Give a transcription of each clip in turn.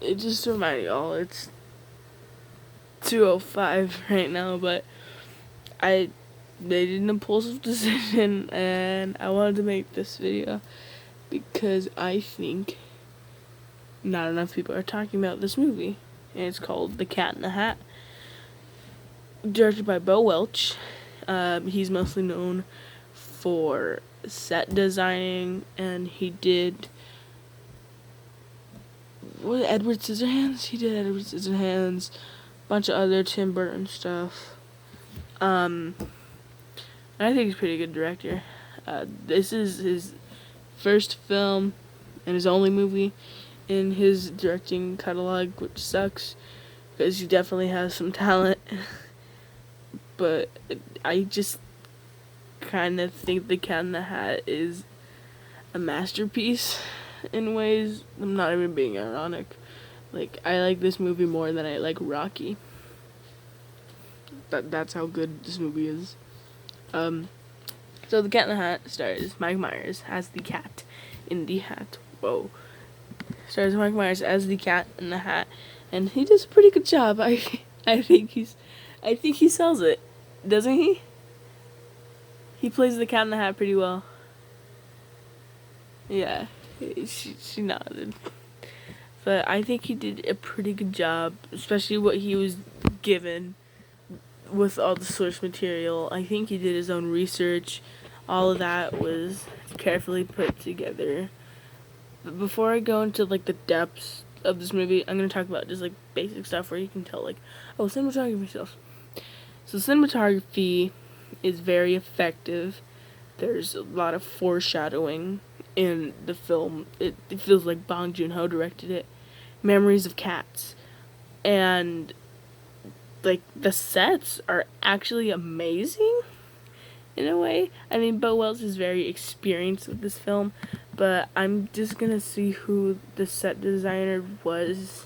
it just reminded y'all it's 2:05 right now, but I made an impulsive decision and I wanted to make this video because I think not enough people are talking about this movie. And it's called The Cat in the Hat, directed by Bo Welch. He's mostly known for set designing, and he did Edward Scissorhands. He did Edward Scissorhands, a bunch of other Tim Burton stuff. I think he's a pretty good director. This is his first film and his only movie in his directing catalog, which sucks because he definitely has some talent. But I just kind of think The Cat in the Hat is a masterpiece in ways. I'm not even being ironic. Like, I like this movie more than I like Rocky. That's how good this movie is. So The Cat in the Hat stars Mike Myers as the cat in the hat. Whoa. Stars Mike Myers as the cat in the hat, and he does a pretty good job. I think he sells it, doesn't he? He plays the cat in the hat pretty well. Yeah, she nodded. But I think he did a pretty good job, especially what he was given with all the source material. I think he did his own research. All of that was carefully put together. But before I go into like the depths of this movie, I'm gonna talk about just like basic stuff where you can tell like, oh, cinematography stuff. So cinematography is very effective. There's a lot of foreshadowing in the film. It feels like Bong Joon-ho directed it. Memories of Cats. And like the sets are actually amazing in a way. I mean, Bo Welch is very experienced with this film, but I'm just gonna see who the set designer was,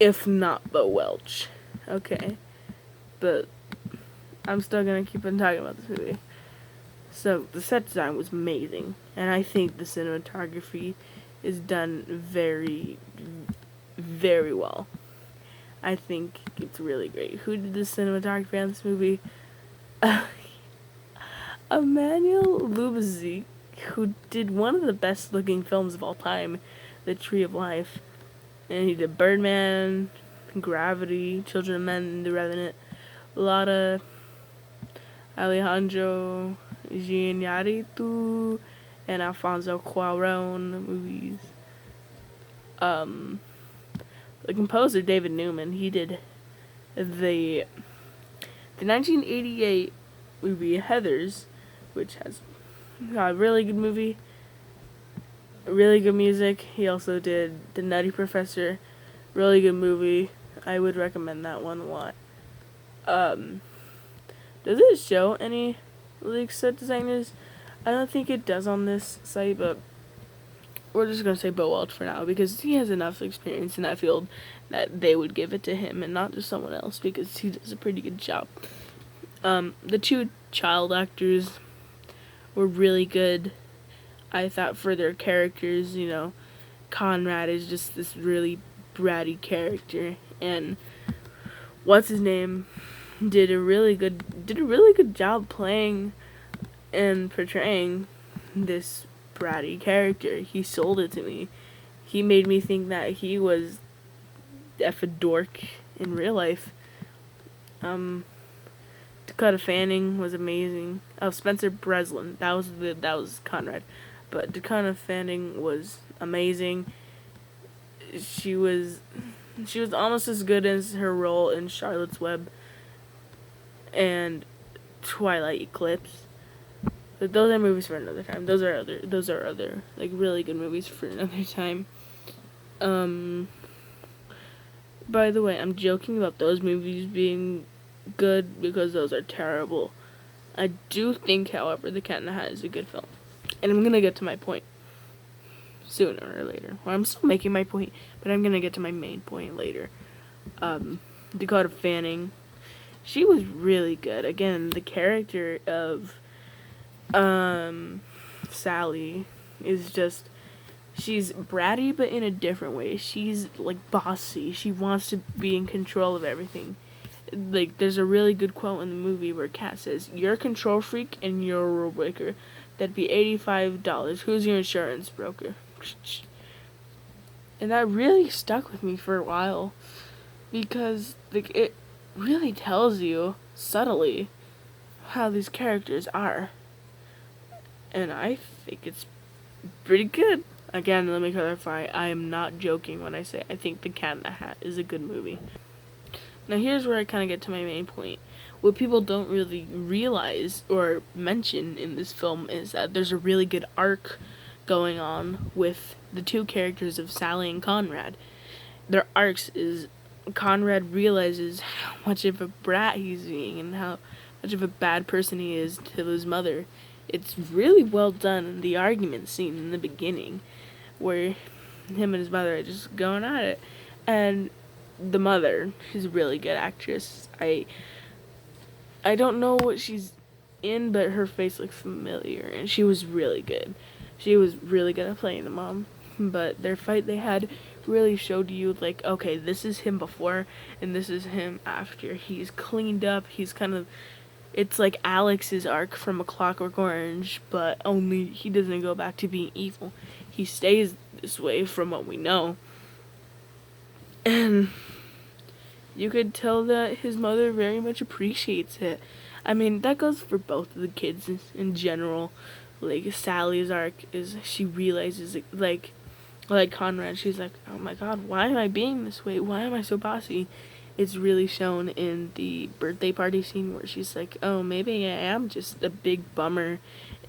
if not Bo Welch. Okay. But I'm still gonna keep on talking about this movie. So, the set design was amazing, and I think the cinematography is done very, very well. I think it's really great. Who did the cinematography on this movie? Emmanuel Lubezki, who did one of the best looking films of all time, The Tree of Life. And he did Birdman, Gravity, Children of Men, and The Revenant. A lot of Alejandro Iñárritu and Alfonso Cuarón movies. The composer, David Newman, he did the 1988 movie Heathers, which has a really good movie, really good music. He also did The Nutty Professor, really good movie. I would recommend that one a lot. Does it show any like set designers? I don't think it does on this site, but we're just gonna say Bo Welch for now because he has enough experience in that field that they would give it to him and not just someone else because he does a pretty good job. The two child actors were really good. I thought for their characters, you know, Conrad is just this really bratty character, and what's his name did a really good job playing and portraying this bratty character. He sold it to me. He made me think that he was a dork in real life. Dakota Fanning was amazing. Oh, Spencer Breslin. That was Conrad. But Dakota Fanning was amazing. She was almost as good as her role in Charlotte's Web and Twilight Eclipse. But those are movies for another time. Those are other like really good movies for another time. By the way, I'm joking about those movies being good because those are terrible. I do think, however, The Cat in the Hat is a good film. And I'm gonna get to my point sooner or later. Well, I'm still making my point, but I'm gonna get to my main point later. Dakota Fanning, she was really good. Again, the character of Sally is just, she's bratty, but in a different way. She's like bossy. She wants to be in control of everything. Like, there's a really good quote in the movie where Kat says, "You're a control freak and you're a rule breaker. That'd be $85. Who's your insurance broker?" And that really stuck with me for a while, because like it really tells you subtly how these characters are, and I think it's pretty good. Again, let me clarify, I am not joking when I say I think The Cat in the Hat is a good movie. Now here's where I kind of get to my main point. What people don't really realize or mention in this film is that there's a really good arc going on with the two characters of Sally and Conrad. Their arcs is Conrad realizes how much of a brat he's being and how much of a bad person he is to his mother. It's really well done in the argument scene in the beginning, where him and his mother are just going at it. And the mother is a really good actress. I don't know what she's in, but her face looks familiar, and she was really good. She was really good at playing the mom. But their fight they had really showed you, like, okay, this is him before, and this is him after. He's cleaned up. He's kind of, it's like Alex's arc from A Clockwork Orange, but only he doesn't go back to being evil. He stays this way from what we know. And you could tell that his mother very much appreciates it. I mean, that goes for both of the kids in general. Like, Sally's arc is she realizes, like Conrad, she's like, oh my god, why am I being this way? Why am I so bossy? It's really shown in the birthday party scene where she's like, oh, maybe I am just a big bummer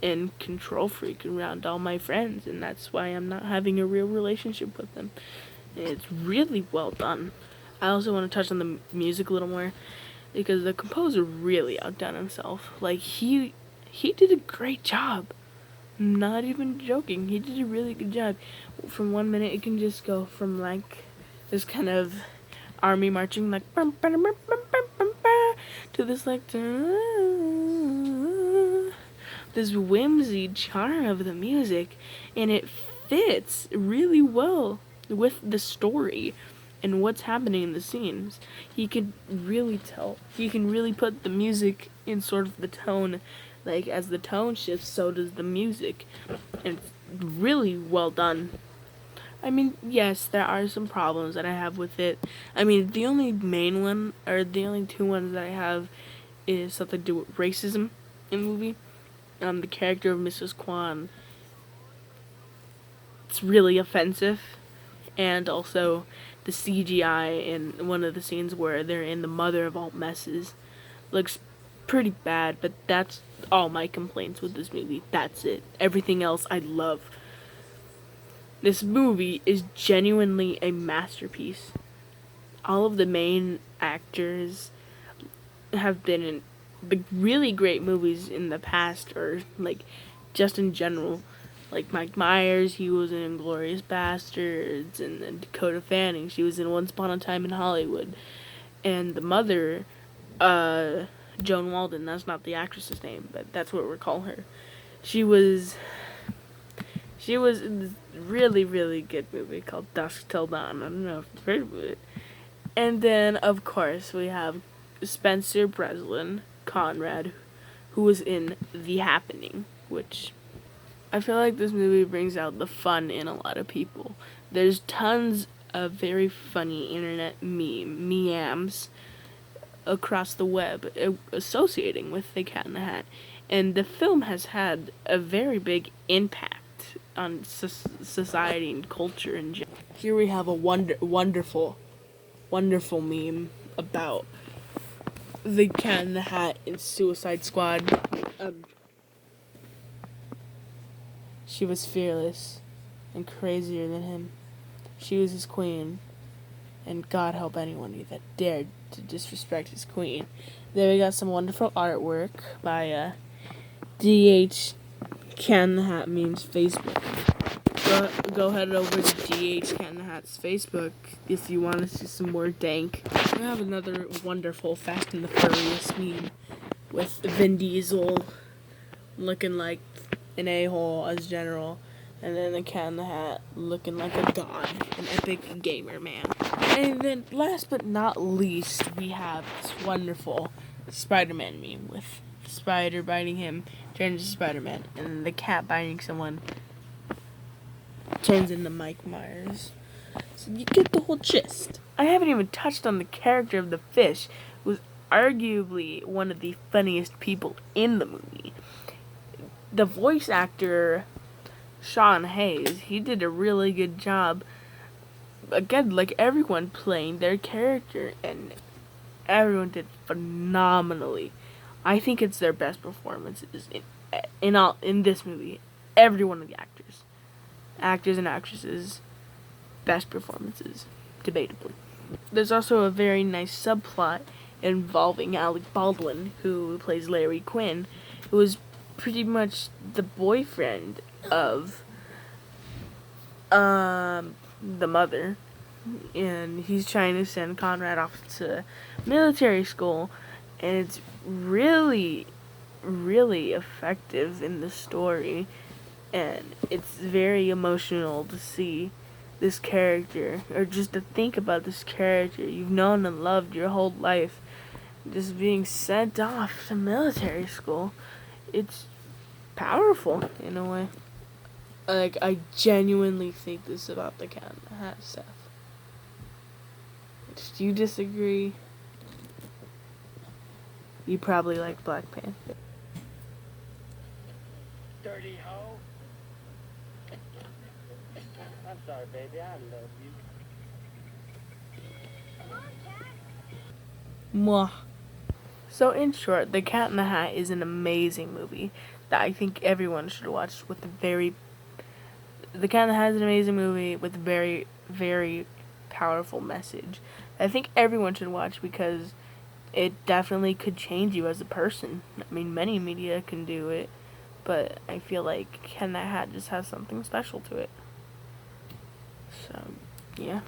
and control freak around all my friends, and that's why I'm not having a real relationship with them. And it's really well done. I also want to touch on the music a little more, because the composer really outdone himself. Like, he did a great job. I'm not even joking. He did a really good job. From 1 minute, it can just go from, like, this kind of army marching, like, to this, like, this whimsy charm of the music, and it fits really well with the story and what's happening in the scenes. He can really tell. He can really put the music in sort of the tone. Like, as the tone shifts, so does the music. And it's really well done. I mean, yes, there are some problems that I have with it. I mean, the only main one, or the only two ones that I have, is something to do with racism in the movie. The character of Mrs. Kwan, it's really offensive. And also the CGI in one of the scenes where they're in the mother of all messes looks pretty bad, but that's all my complaints with this movie. That's it. Everything else I love. This movie is genuinely a masterpiece. All of the main actors have been in the really great movies in the past, or like just in general. Like Mike Myers, he was in Inglourious Bastards, and then Dakota Fanning, she was in Once Upon a Time in Hollywood. And the mother, Joan Walden, that's not the actress's name, but that's what we call her. She was in this really, really good movie called Dusk Till Dawn. I don't know if you've heard of it. And then, of course, we have Spencer Breslin, Conrad, who was in The Happening, which I feel like this movie brings out the fun in a lot of people. There's tons of very funny internet memes across the web associating with The Cat in the Hat. And the film has had a very big impact on society and culture in general. Here we have a wonderful meme about The Cat in the Hat in Suicide Squad. She was fearless and crazier than him. She was his queen, and God help anyone that dared to disrespect his queen. There we got some wonderful artwork by DH Cat in the Hat Memes Facebook. Go head over to DH Cat in the Hat's Facebook if you want to see some more dank. We have another wonderful Fast and the Furious meme with Vin Diesel looking like an a-hole as general. And then the Cat in the Hat looking like a god, an epic gamer man. And then last but not least, we have this wonderful Spider-Man meme with the spider biting him, turns into Spider-Man, and then the cat biting someone turns into Mike Myers. So you get the whole gist. I haven't even touched on the character of the fish, who was arguably one of the funniest people in the movie. The voice actor, Sean Hayes, he did a really good job. Again, like everyone playing their character, and everyone did phenomenally. I think it's their best performances in this movie. Every one of the actors and actresses, best performances, debatably. There's also a very nice subplot involving Alec Baldwin, who plays Larry Quinn, who is pretty much the boyfriend of the mother, and he's trying to send Conrad off to military school, and it's really, really effective in the story, and it's very emotional to see this character, or just to think about this character you've known and loved your whole life, just being sent off to military school. It's powerful in a way. Like, I genuinely think this about the Cat in the Hat, Seth. Do you disagree? You probably like Black Panther. Dirty hoe. I'm sorry, baby. I love you. Mwah. So, in short, The Cat in the Hat is an amazing movie that I think everyone should watch. The Cat in the Hat is an amazing movie with a very, very powerful message. I think everyone should watch because it definitely could change you as a person. I mean, many media can do it, but I feel like Cat in the Hat just has something special to it. So, yeah.